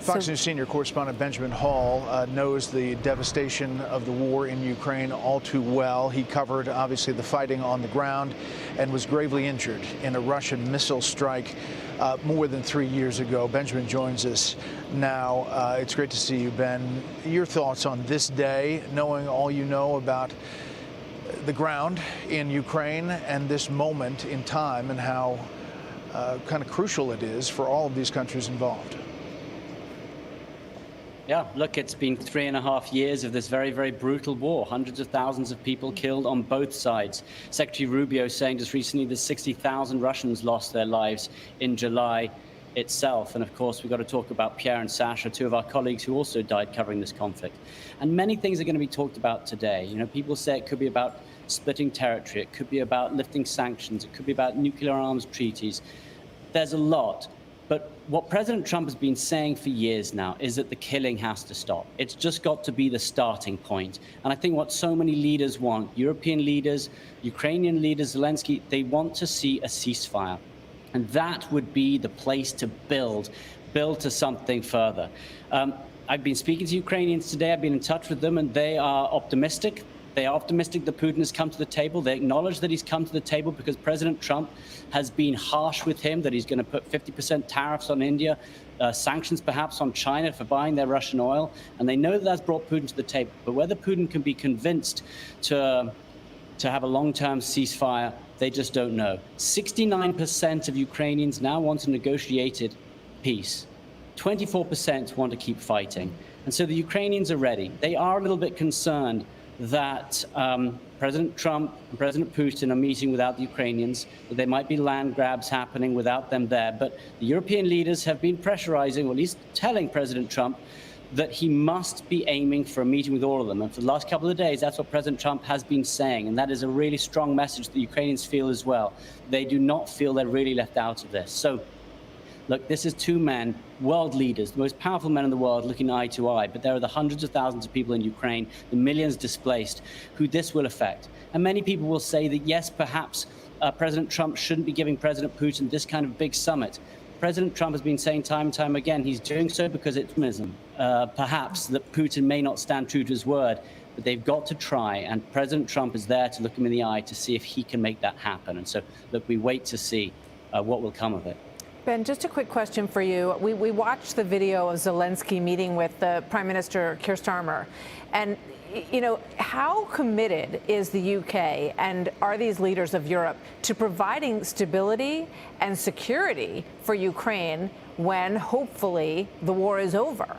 Fox News senior correspondent Benjamin Hall knows the devastation of the war in Ukraine all too well. He covered, obviously, the fighting on the ground and was gravely injured in a Russian missile strike more than 3 years ago. Benjamin joins us now. It's great to see you, Ben. Your thoughts on this day, knowing all you know about the ground in Ukraine and this moment in time and how kind of crucial it is for all of these countries involved. Yeah, look, it's been 3.5 years of this very, very brutal war. Hundreds of thousands of people killed on both sides. Secretary Rubio saying just recently that 60,000 Russians lost their lives in July itself. And of course, we've got to talk about Pierre and Sasha, two of our colleagues who also died covering this conflict. And many things are going to be talked about today. You know, people say it could be about splitting territory. It could be about lifting sanctions. It could be about nuclear arms treaties. There's a lot. But what President Trump has been saying for years now is that the killing has to stop. It's just got to be the starting point. And I think what so many leaders want, European leaders, Ukrainian leaders, Zelensky, they want to see a ceasefire. And that would be the place to build to something further. I've been speaking to Ukrainians today. I've been in touch with them, and they are optimistic. They are optimistic that Putin has come to the table. They acknowledge that he's come to the table because President Trump has been harsh with him, that he's going to put 50% tariffs on India, sanctions perhaps on China for buying their Russian oil. And they know that that's brought Putin to the table. But whether Putin can be convinced to have a long-term ceasefire, they just don't know. 69% of Ukrainians now want a negotiated peace. 24% want to keep fighting. And so the Ukrainians are ready. They are a little bit concerned that President Trump and President Putin are meeting without the Ukrainians, that there might be land grabs happening without them there. But the European leaders have been pressurizing, or at least telling President Trump, that he must be aiming for a meeting with all of them. And for the last couple of days, that's what President Trump has been saying. And that is a really strong message that the Ukrainians feel as well. They do not feel they're really left out of this. So, look, this is two men, world leaders, the most powerful men in the world, looking eye to eye. But there are the hundreds of thousands of people in Ukraine, the millions displaced, who this will affect. And many people will say that, yes, perhaps President Trump shouldn't be giving President Putin this kind of big summit. President Trump has been saying time and time again he's doing so because it's optimism. Perhaps that Putin may not stand true to his word, but they've got to try. And President Trump is there to look him in the eye to see if he can make that happen. And so, look, we wait to see what will come of it. Ben, just a quick question for you. We watched the video of Zelensky meeting with the Prime Minister Keir Starmer. And, you know, how committed is the UK and are these leaders of Europe to providing stability and security for Ukraine when, hopefully, the war is over?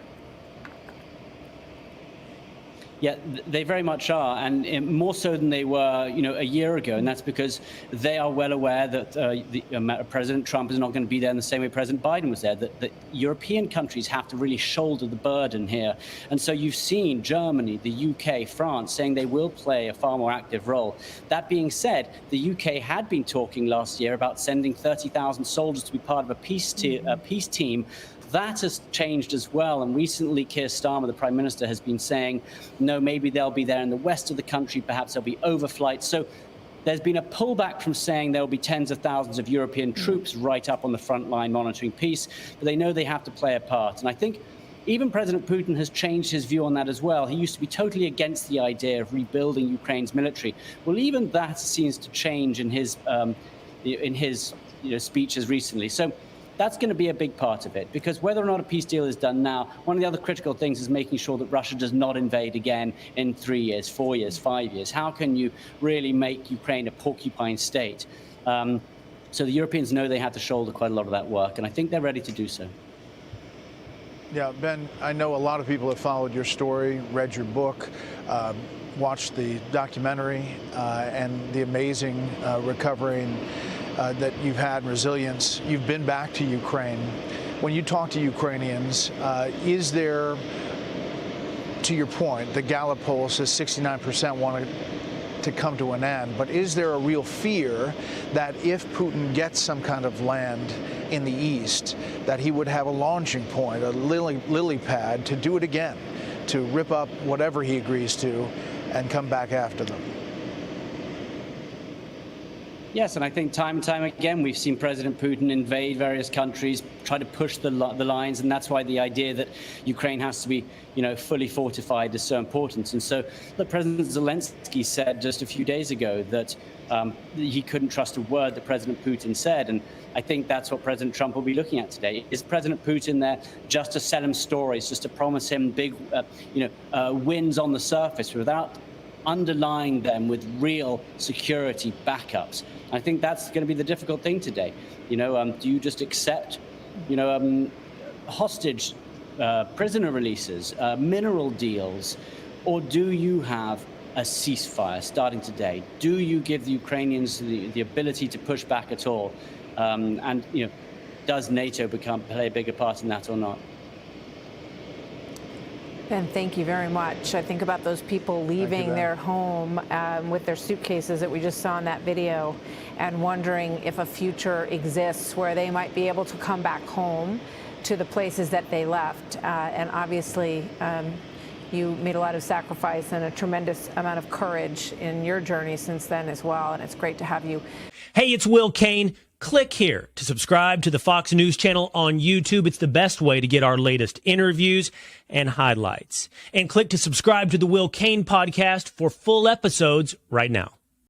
Yeah, they very much are, and more so than they were, you know, a year ago. And that's because they are well aware that President Trump is not going to be there in the same way President Biden was there, that European countries have to really shoulder the burden here. And so you've seen Germany, the UK, France saying they will play a far more active role. That being said, the UK had been talking last year about sending 30,000 soldiers to be part of a peace team. That has changed as well. And recently, Keir Starmer, the Prime Minister, has been saying, no, maybe they'll be there in the west of the country. Perhaps there'll be overflights. So there's been a pullback from saying there will be tens of thousands of European troops right up on the front line monitoring peace. But they know they have to play a part. And I think even President Putin has changed his view on that as well. He used to be totally against the idea of rebuilding Ukraine's military. Well, even that seems to change in his speeches recently. So that's going to be a big part of it, because whether or not a peace deal is done now, one of the other critical things is making sure that Russia does not invade again in 3 years, 4 years, 5 years. How can you really make Ukraine a porcupine state? So the Europeans know they have to shoulder quite a lot of that work, and I think they're ready to do so. Yeah, Ben, I know a lot of people have followed your story, read your book, watched the documentary, and the amazing recovery that you've had, resilience. You've been back to Ukraine. When you talk to Ukrainians, is there, to your point, the Gallup poll says 69% want to come to an end, but is there a real fear that if Putin gets some kind of land in the east, that he would have a launching point, a lily pad to do it again, to rip up whatever he agrees to and come back after them? Yes, and I think time and time again we've seen President Putin invade various countries, try to push the lines, and that's why the idea that Ukraine has to be, fully fortified is so important. And so, look, President Zelensky said just a few days ago that he couldn't trust a word that President Putin said, and I think that's what President Trump will be looking at today. Is President Putin there just to sell him stories, just to promise him big, wins on the surface without underlying them with real security backups? I think that's going to be the difficult thing today. Do you just accept, hostage prisoner releases, mineral deals, or do you have a ceasefire starting today? Do you give the Ukrainians the ability to push back at all? And does NATO play a bigger part in that or not? Ben, thank you very much. I think about those people leaving their home with their suitcases that we just saw in that video and wondering if a future exists where they might be able to come back home to the places that they left. And obviously, you made a lot of sacrifice and a tremendous amount of courage in your journey since then as well. And it's great to have you. Hey, it's Will Cain. Click here to subscribe to the Fox News channel on YouTube. It's the best way to get our latest interviews and highlights. And click to subscribe to the Will Cain podcast for full episodes right now.